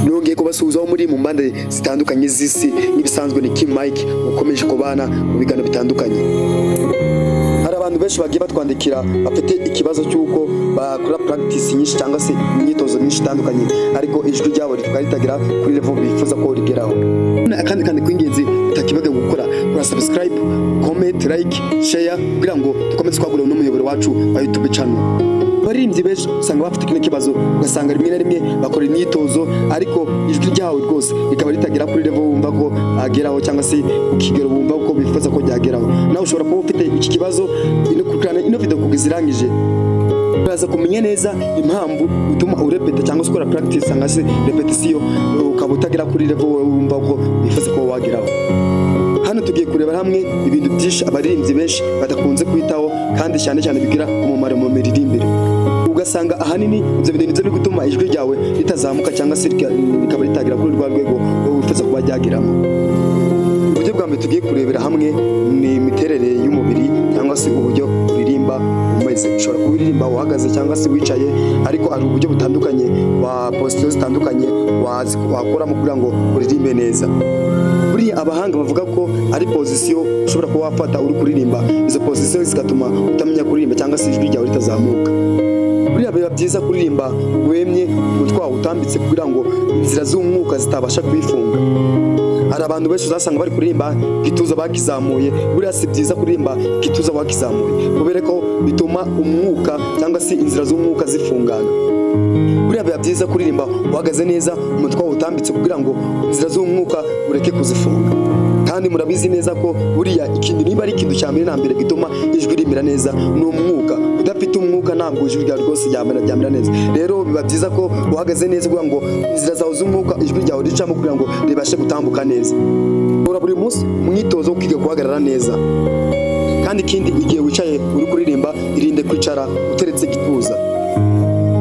nongeye kubasuhuza aho muri mu mbande zitandukanye z'isi n'ibisanzwe ni Kim Mike ukomeje kubana mu bigano bitandukanye. Hari abantu benshi bagiye batwandikira bafite ikibazo cy'uko bakora practice nyinshi cyangwa se imyitozo myinshi itandukanye ariko ijwi ryabo ritagira kuri level bifuza ko rigeraho. Kandi kwingenzi utakibaga gukora kora subscribe, comment, like, share kugira ngo dukomeze kwagura n'umuyoboro wacu wa YouTube channel. Baririmbyi benshi usanga bafite kino kibazo ugasanga rimwe na rimwe bakora imyitozo ariko ijwi ryawe rwose rikaba ritagira kuri level wumva ko ageraho cyangwa se ukigero wumva ko bifuza ko byageraho. Nawe ushobora kuba ufite iki kibazo ino video kugizirangije uraza kumenya neza impamvu utuma urepeta cyangwa se ukora practice cyangwa se repetition ukaba utagira kuri level wumva ko bifuza ko wageraho. Hano tugiye kureba hamwe ibintu byinshi abaririmbyi benshi badakunze kwitaho kandi cyane bigira umumaro mu miririmbire. Ugasanga ahanini ibyo bintu nibyo biri gutuma ijwi ryawe ritazamuka cyangwa se rikaba ritagira kuri rwa rwego wifuza kuba ryagiramo. Uburyo bwa mbere tugiye kurebera hamwe ni imiterere y'umubiri cyangwa se uburyo uririmba umeze. Ushobora kubiririmba uhagaze cyangwa se wicaye ariko ari uburyo butandukanye wa posture zitandukanye wakoramo kugira ngo uririmbe neza. Buri abahanga bavuga ko ari position ushobora kuba wafata uri kuririmba, izo position zigatuma utamenya kuririmba cyangwa se ijwi ryawe ritazamuka. Buri biba byiza kuririmba wemye umutwe wawe utambitse kugira ngo inzira z'umwuka zitabasha kwifunga. Hari abantu benshi uzasanga bari kuririmba gituza bakizamuye, buri si byiza kuririmba gituza wakizamuye kubera ko bituma umwuka cyangwa se inzira z'umwuka zifungana. Buri biba byiza kuririmba uhagaze neza umutwe wawe utambitse kugira ngo inzira z'umwuka ureke kuzifunga. Kandi murabizi neza ko buriya ikindi niba ari ikintu cya mbere na mbere gituma ijwi rimera neza ni umwuka. Udafite umwuka ntabwo ijwi ryawe rwose ryamera neza. Rero biba byiza ko uhagaze neza kugira ngo inzira zawe z'umwuka ijwi ryawe ricamo kugira ngo ribashe gutambuka neza. Buri munsi umwitozo wo kwiga guhagarara neza. Kandi ikindi igihe wicaye uri kuririmba irinde kwicara uteretse gituza.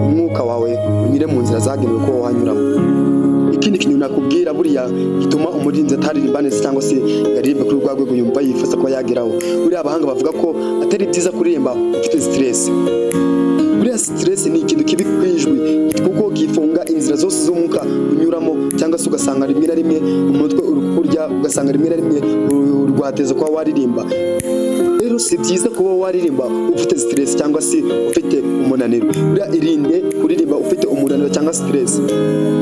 Umwuka wawe unyure mu nzira zagenewe ko wanyuramo. Ikindi kintu nakubwira buriya gituma umuririmbyi ataririmba neza cyangwa se yaririmba kuri rwa rwego yumva yifuza ko yageraho. Buriya abahanga bavuga ko atari byiza kuririmba ufite stress. Buriya stress ni ikintu kibi kwijwi kuko gifunga inzira zose z'umwuka unyuramo cyangwa se ugasanga rimwe na rimwe umutwe uri kurya, ugasanga rimwe na rimwe urwateza kuba waririmba. Rero si byiza kuba waririmba ufite stress cyangwa se ufite umunaniro. Buriya irinde kuririmba ufite umunaniro cyangwa stress.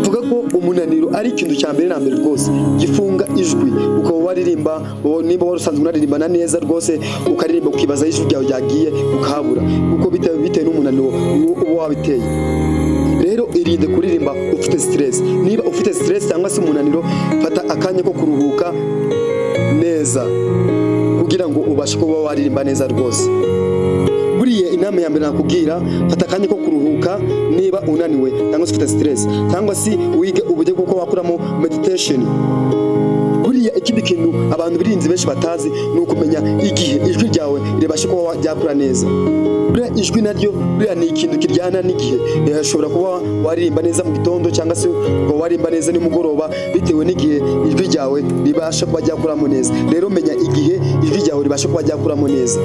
Vuga ko umunaniro ari ikintu cya mbere na mbere rwose gifunga ijwi. Ukaba waririmba niba warusanzwe unaririmbana neza rwose ukaririmba ukibaza ijwi ryawe ryagiye ukahabura kuko bitewe n'umunaniro uba wabiteye. Rero irinde kuririmba ufite stress. Niba ufite stress cyangwa se umunaniro fata akanya ko kuruhuka neza kugira ngo ubashe kuba waririmba neza rwose. Buriya inama ya mbere nakubwira fata akanya ko kuruhuka niba unaniwe cyangwa se ufite stress cyangwa se wige uburyo bwo wakuramo meditation. Buriya ikindi kintu abantu birinzi benshi batazi ni ukumenya igihe ijwi ryawe ribashe kuba wajyakura neza. Buriya ijwi naryo buriya ni ikintu kiryana n'igihe. Ushobora kuba waririmba neza mu gitondo cyangwa se waririmba neza nimugoroba bitewe n'igihe ijwi ryawe ribasha kuba ryakuramo neza. Rero menya igihe ijwi ryawe ribasha kuba ryakuramo neza.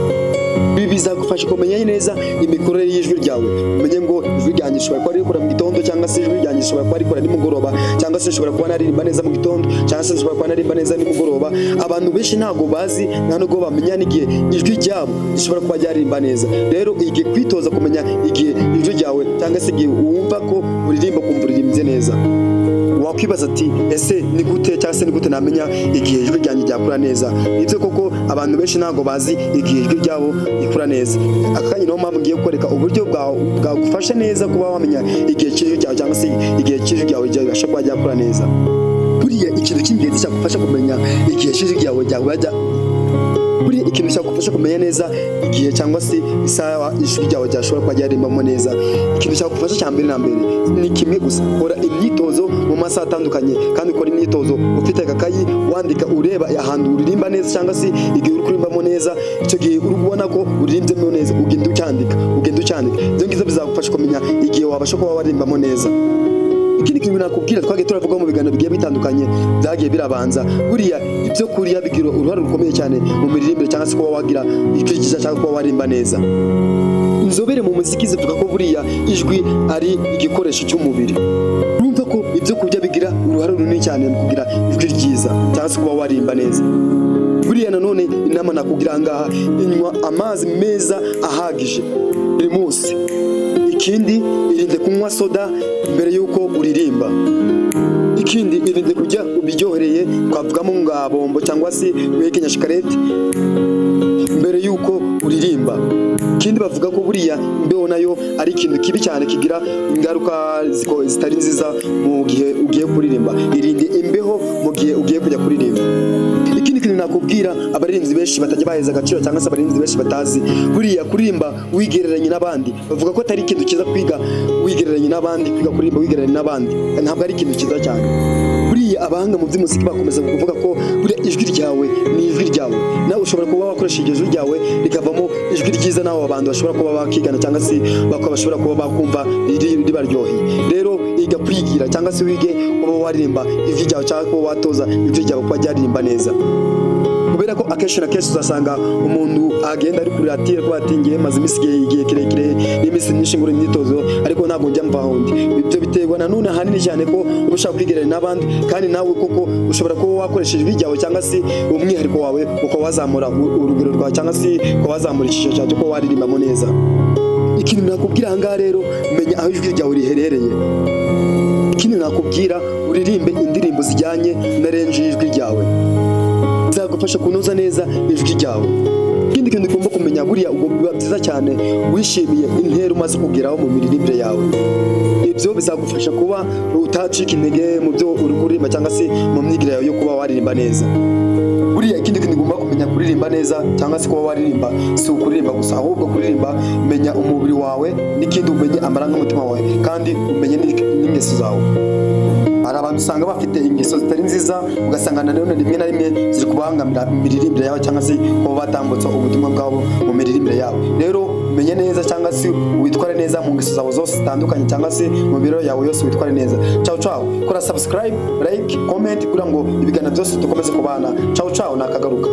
Ibi bizagufasha kumenya neza imikorere y'ijwi ryawe. Umenye ngo ijwi ryanjye rishobora kuba rikora mu gitondo cyangwa se ijwi ryanjye rishobora kuba rikora nimugoroba cyangwa se rishobora kuba naririmba neza mu gitondo cyangwa se rishobora kuba naririmba neza nimugoroba. Abantu benshi ntabwo bazi nta nubwo bamenya n'igihe ijwi ryabo rishobora kuba ryaririmba neza. Rero igihe kwitoza kumenya igihe ijwi ryawe cyangwa se igihe wumva ko uririmba kumva uririmbye neza. Wakwibaza ati ese ni gute cyangwa se ni gute namenya igihe ijwi ryanjye ryakura neza? Nibyo koko abantu benshi ntabwo bazi igihe ijwi ryabo rikura neza. Akanya niyo mpamvu ngiye gukoreka uburyo bwagufasha neza kuba wamenya igihe cy'ijwi ryawe cyangwa se igihe cy'ijwi ryawe ryabasha kuba ryakura neza. Buriya ikintu cy'ingenzi cyagufasha kumenya igihe cy'ijwi ryawe buriya ikintu cyagufasha kumenya neza igihe cyangwa se isaha ijwi ryawe ryashobora kuba ryarimbamo neza. Ikintu cyagufasha cya mbere na mbere ni kimwe gusa. Kora imyitozo mu masaha atandukanye kandi ukora imyitozo ufite agakayi wandika ureba ahantu uririmba neza cyangwa se igihe uri kurimbamo neza. Icyo gihe uri kubona ko uririmbyemo neza ugenda ucyandika. Ibyo ngibyo bizagufasha kumenya igihe wabasha kuba warimbamo neza. Ikindi kintu nakubwira twagiye turavuga mu biganiro bigiye bitandukanye byagiye birabanza. Buriya ibyo kuriya bigira uruhare rukomeye cyane mu miririmbire cyangwa se kuba wagira icyo cyiza cyangwa kuba warimba neza. Inzobere mu muziki zivuga ko buriya ijwi ari igikoresho cy'umubiri. Urumva ko ibyo kurya bigira runini cyane mu kugira ijwi ryiza cyangwa se kuba waririmba neza. Buriya nanone inama nakugira ngaha, inywa amazi meza ahagije buri munsi. Ikindi irinde kunywa soda mbere yuko uririmba. Ikindi irinde kurya ubiryohereye, twavugamo nga bombo cyangwa se wekenya shikarete mbere yuko uririmba. Ikindi bavuga ko buriya imbeho nayo ari ikintu kibi cyane kigira ingaruka zitari nziza mu gihe ugiye kuririmba. Irinde imbeho mu gihe ugiye kujya kuririmba. Ikindi kintu nakubwira abarinzi benshi batajya baheza agaciro cyangwa se abarinzi benshi batazi, buriya kuririmba wigereranye n'abandi. Bavuga ko atari ikintu kiza kwiga wigereranye n'abandi, kwiga kuririmba wigereranye n'abandi ntabwo ari ikintu kiza cyane. Buriya abahanga mu by'umuziki bakomeza kuvuga ko buriya ijwi ryawe ni ijwi ryawe. Nawe ushobora kuba wakoresha iryo jwi ryawe rikavamo ijwi ryiza, nawe abantu bashobora kuba bakigana cyangwa se bashobora kuba bakumva ribaryoheye. Rero iga kwigira cyangwa se wige kuba waririmba ijwi ryawe cyangwa kuba watoza ijwi ryawe kuba ryaririmba neza. Kubera ko akenshi na kenshi uzasanga umuntu agenda ari kuri atire ko atingiye maze igihe kirekire n'iminsi myinshi ngura imyitozo ariko ntabwo njya mva hondi. Ibyo biterwa nanone ahanini cyane ko ushaka kwigereranya n'abandi, kandi nawe koko ushobora kuba wakoresheje ijwi ryawe cyangwa se umwihariko wawe uko wazamura urugero rwawe cyangwa se uko wazamura ishusho cyawe uko waririmbamo neza. Ikintu nakubwira ahangaha rero, menya aho ijwi ryawe riherereye. Ikindi nakubwira, uririmbe indirimbo zijyanye na range y'ijwi ryawe, bizagufasha kunoza neza ijwi ryawe. Ikindi kintu ugomba kumenya, buriya ubwo biba byiza cyane wishimiye intera umaze kugeraho mu miririmbire yawe. Ibyo bizagufasha kuba utacika intege mu byo uri kuririmba cyangwa se mu myigire yawe yo kuba waririmba neza. Buriya ikindi kintu ugomba kumenya kuririmba neza cyangwa se kuba waririmba si ukuririmba gusa, ahubwo kuririmba menya umubiri wawe, n'ikindi umenye amarangamutima wawe, kandi umenye n'ingeso zawe. Hari abantu usanga bafite ingeso zitari nziza, ugasanga nanone rimwe na rimwe ziri kubangamira imiririmbire yawe cyangwa se kuba batambutsa ubutumwa bwabo mu miririmbire yawe. Rero menye neza cyangwa se witware neza mu ngeso zawe zose zitandukanye cyangwa se mu biro yawe yose witware neza. Ciao ciao, kora subscribe, like, comment kugira ngo ibiganiro byose dukomeze kubana. Ciao ciao, nakagaruka.